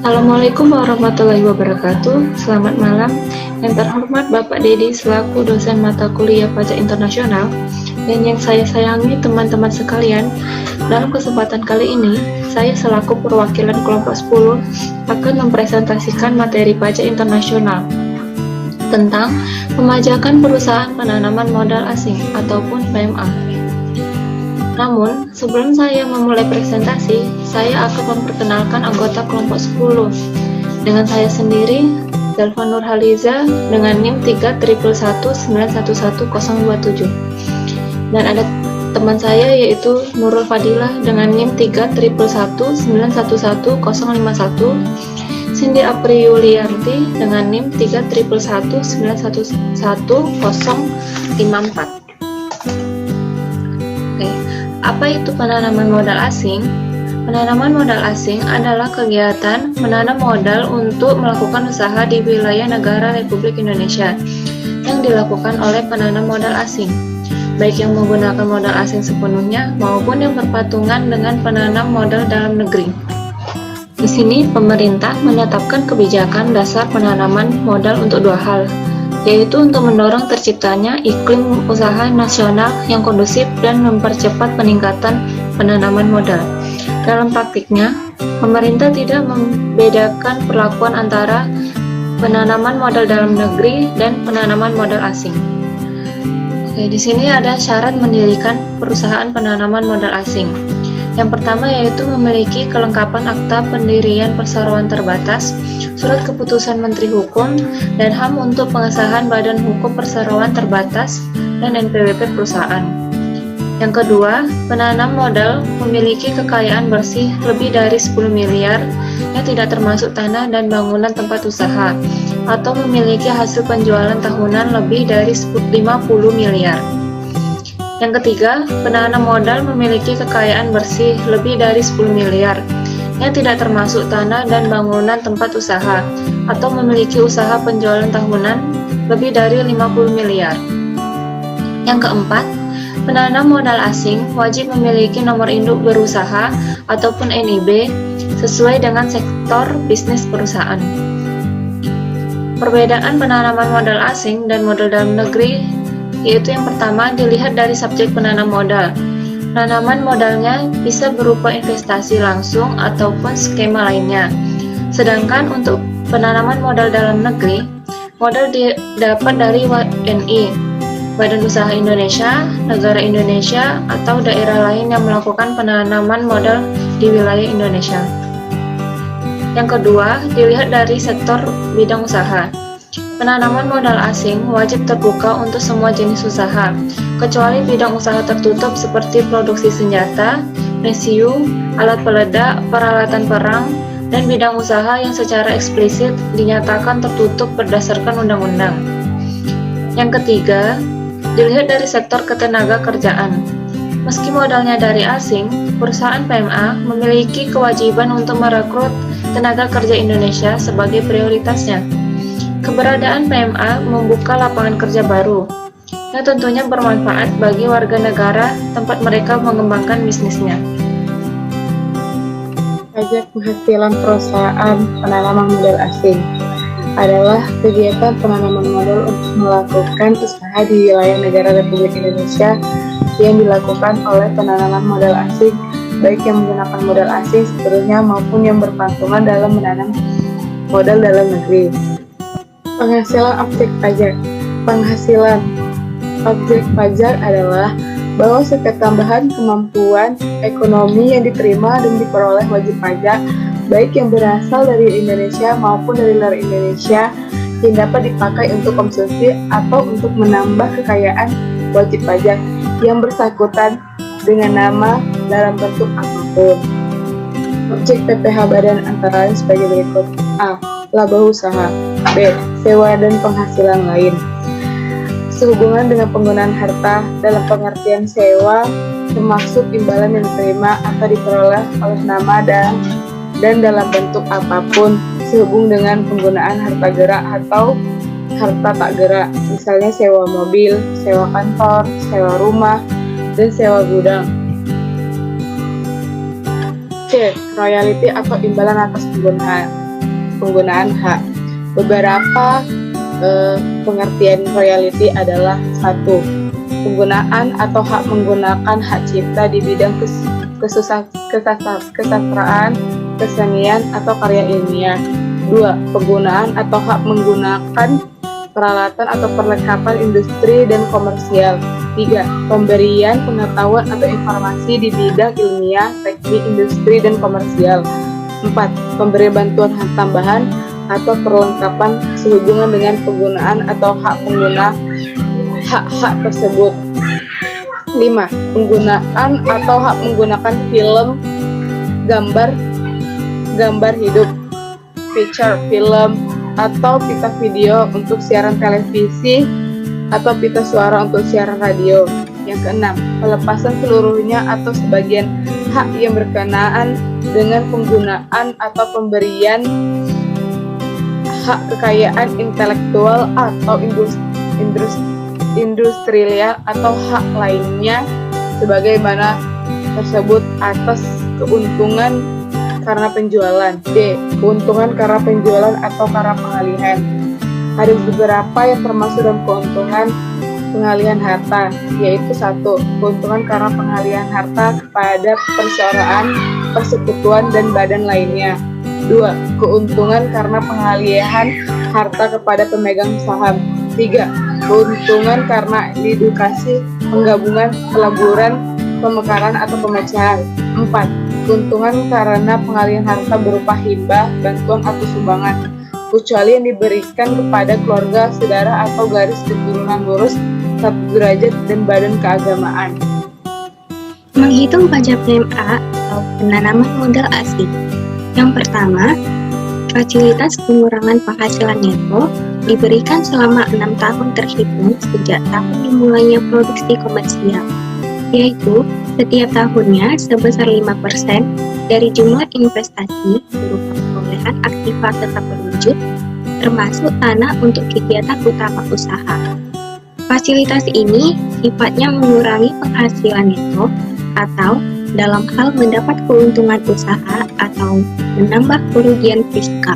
Assalamualaikum warahmatullahi wabarakatuh. Selamat malam. Yang terhormat Bapak Dedi selaku dosen mata kuliah pajak internasional dan yang saya sayangi teman-teman sekalian. Dalam kesempatan kali ini, saya selaku perwakilan kelompok 10 akan mempresentasikan materi pajak internasional tentang pemajakan perusahaan penanaman modal asing ataupun PMA. Namun, sebelum saya memulai presentasi, saya akan memperkenalkan anggota kelompok 10. Dengan saya sendiri, Delva Nurhaliza dengan NIM 31119111027. Dan ada teman saya yaitu Nurul Fadilah dengan NIM 31119111051, Cindy Apri Yulianti dengan NIM 31119111054. Apa itu penanaman modal asing? Penanaman modal asing adalah kegiatan menanam modal untuk melakukan usaha di wilayah negara Republik Indonesia yang dilakukan oleh penanam modal asing, baik yang menggunakan modal asing sepenuhnya maupun yang berpatungan dengan penanam modal dalam negeri. Di sini pemerintah menetapkan kebijakan dasar penanaman modal untuk dua hal, yaitu untuk mendorong terciptanya iklim usaha nasional yang kondusif dan mempercepat peningkatan penanaman modal. Dalam praktiknya, pemerintah tidak membedakan perlakuan antara penanaman modal dalam negeri dan penanaman modal asing. Di sini ada syarat mendirikan perusahaan penanaman modal asing. Yang pertama yaitu memiliki kelengkapan akta pendirian perseroan terbatas, surat keputusan Menteri Hukum dan HAM untuk pengesahan Badan Hukum Perseroan Terbatas dan NPWP perusahaan. Yang kedua, penanam modal memiliki kekayaan bersih lebih dari 10 miliar yang tidak termasuk tanah dan bangunan tempat usaha atau memiliki hasil penjualan tahunan lebih dari 50 miliar. Yang ketiga, penanam modal memiliki kekayaan bersih lebih dari 10 miliar yang tidak termasuk tanah dan bangunan tempat usaha atau memiliki usaha penjualan tahunan lebih dari 50 miliar. Yang keempat, penanam modal asing wajib memiliki nomor induk berusaha ataupun NIB sesuai dengan sektor bisnis perusahaan. Perbedaan penanaman modal asing dan modal dalam negeri yaitu yang pertama dilihat dari subjek penanam modal. Penanaman modalnya bisa berupa investasi langsung ataupun skema lainnya. Sedangkan untuk penanaman modal dalam negeri, modal didapat dari WNI, Badan Usaha Indonesia, negara Indonesia, atau daerah lain yang melakukan penanaman modal di wilayah Indonesia. Yang kedua, dilihat dari sektor bidang usaha. Penanaman modal asing wajib terbuka untuk semua jenis usaha, kecuali bidang usaha tertutup seperti produksi senjata, mesiu, alat peledak, peralatan perang, dan bidang usaha yang secara eksplisit dinyatakan tertutup berdasarkan undang-undang. Yang ketiga, dilihat dari sektor ketenaga kerjaan. Meski modalnya dari asing, perusahaan PMA memiliki kewajiban untuk merekrut tenaga kerja Indonesia sebagai prioritasnya. Keberadaan PMA membuka lapangan kerja baru, yang tentunya bermanfaat bagi warga negara tempat mereka mengembangkan bisnisnya. Pajak penghasilan perusahaan penanaman modal asing adalah kegiatan penanaman modal untuk melakukan usaha di wilayah negara Republik Indonesia yang dilakukan oleh penanaman modal asing, baik yang menggunakan modal asing sepenuhnya maupun yang berpatungan dalam menanam modal dalam negeri. Penghasilan objek pajak. Penghasilan objek pajak adalah bahwa setiap tambahan kemampuan ekonomi yang diterima dan diperoleh wajib pajak, baik yang berasal dari Indonesia maupun dari luar Indonesia, yang dapat dipakai untuk konsumsi atau untuk menambah kekayaan wajib pajak yang bersangkutan dengan nama dalam bentuk apapun. Objek PPh badan antara lain sebagai berikut: A. Laba usaha. B. Sewa dan penghasilan lain. Sehubungan dengan penggunaan harta dalam pengertian sewa termasuk imbalan yang diterima atau diperoleh oleh nama dan dalam bentuk apapun sehubung dengan penggunaan harta gerak atau harta tak gerak, misalnya sewa mobil, sewa kantor, sewa rumah, dan sewa gudang. C. Royalti atau imbalan atas penggunaan. penggunaan hak. Beberapa pengertian royalti adalah: 1. Penggunaan atau hak menggunakan hak cipta di bidang kesastraan, kesenian, atau karya ilmiah. 2. Penggunaan atau hak menggunakan peralatan atau perlengkapan industri dan komersial. 3. Pemberian pengetahuan atau informasi di bidang ilmiah, teknik, industri, dan komersial. 4. Pemberian bantuan tambahan atau perlengkapan sehubungan dengan penggunaan atau hak pengguna hak-hak tersebut. 5. Penggunaan atau hak menggunakan film, gambar hidup, feature film, atau pita video untuk siaran televisi atau pita suara untuk siaran radio. Yang keenam, pelepasan seluruhnya atau sebagian hak yang berkenaan dengan penggunaan atau pemberian hak kekayaan intelektual atau industrial atau hak lainnya sebagaimana tersebut atas keuntungan karena penjualan. D. Keuntungan karena penjualan atau karena pengalihan. Ada beberapa yang termasuk dalam keuntungan pengalihan harta, yaitu 1. Keuntungan karena pengalihan harta kepada perorangan, persekutuan, dan badan lainnya. 2. Keuntungan karena pengalihan harta kepada pemegang saham. 3. Keuntungan karena edukasi, penggabungan, pelaburan, pemekaran, atau pemecahan. 4. Keuntungan karena pengalihan harta berupa hibah, bantuan, atau sumbangan, kecuali yang diberikan kepada keluarga, saudara, atau garis keturunan lurus, satu derajat, dan badan keagamaan. Menghitung pajak PMA atau penanaman modal asing. Yang pertama, fasilitas pengurangan penghasilan neto diberikan selama 6 tahun terhitung sejak tahun dimulainya produksi komersial, yaitu setiap tahunnya sebesar 5% dari jumlah investasi berupa perolehan aktiva tetap berwujud, termasuk tanah untuk kegiatan utama usaha. Fasilitas ini sifatnya mengurangi penghasilan neto atau dalam hal mendapat keuntungan usaha atau menambah kerugian fiskal.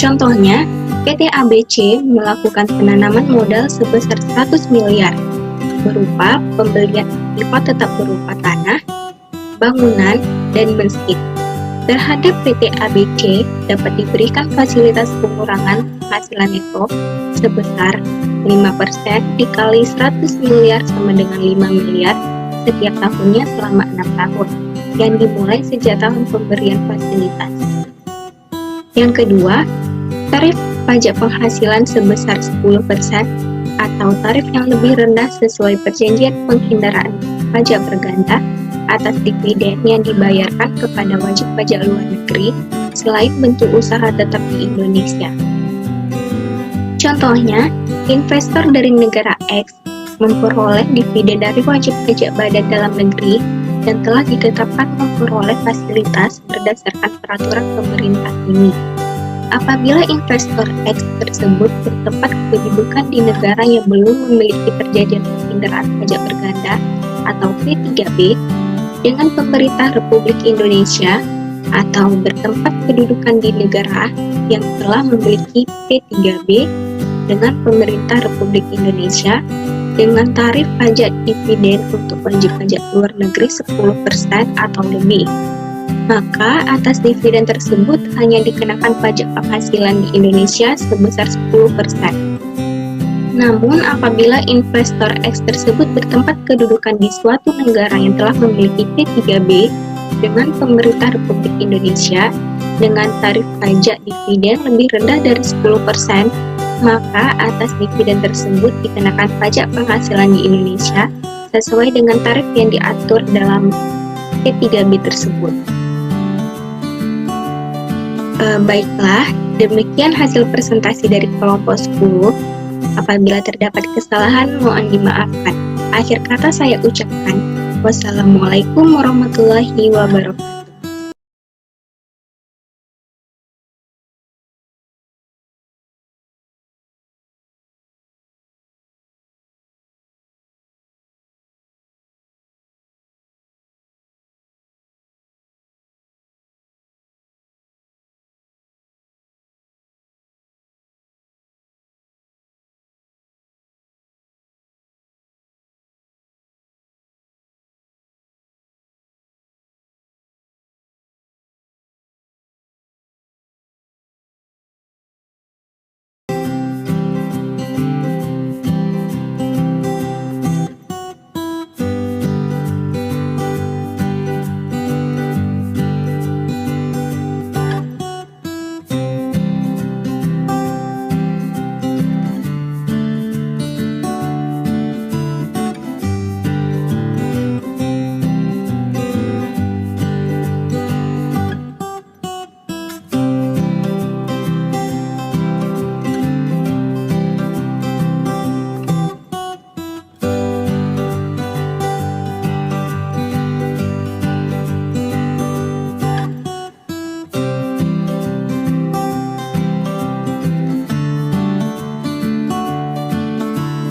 Contohnya, PT ABC melakukan penanaman modal sebesar 100 miliar berupa pembelian aktiva tetap berupa tanah, bangunan, dan masjid. Terhadap PT ABC dapat diberikan fasilitas pengurangan penghasilan neto sebesar 5% dikali 100 miliar sama dengan 5 miliar setiap tahunnya selama 6 tahun, yang dimulai sejak tahun pemberian fasilitas. Yang kedua, tarif pajak penghasilan sebesar 10% atau tarif yang lebih rendah sesuai perjanjian penghindaran pajak berganda atas dividen yang dibayarkan kepada wajib pajak luar negeri selain bentuk usaha tetap di Indonesia. Contohnya, investor dari negara X memperoleh dividen dari wajib pajak badan dalam negeri dan telah ditetapkan memperoleh fasilitas berdasarkan peraturan pemerintah ini. Apabila investor X tersebut bertempat kedudukan di negara yang belum memiliki perjanjian penghindaran pajak berganda atau P3B dengan pemerintah Republik Indonesia atau bertempat kedudukan di negara yang telah memiliki P3B dengan pemerintah Republik Indonesia dengan tarif pajak dividen untuk wajib pajak luar negeri 10% atau lebih, maka atas dividen tersebut hanya dikenakan pajak penghasilan di Indonesia sebesar 10%. Namun apabila investor X tersebut bertempat kedudukan di suatu negara yang telah memiliki P3B dengan pemerintah Republik Indonesia dengan tarif pajak dividen lebih rendah dari 10%, maka atas dividen tersebut dikenakan pajak penghasilan di Indonesia sesuai dengan tarif yang diatur dalam P3B tersebut. Baiklah, demikian hasil presentasi dari kelompok 10. Apabila terdapat kesalahan, mohon dimaafkan. Akhir kata saya ucapkan, wassalamualaikum warahmatullahi wabarakatuh.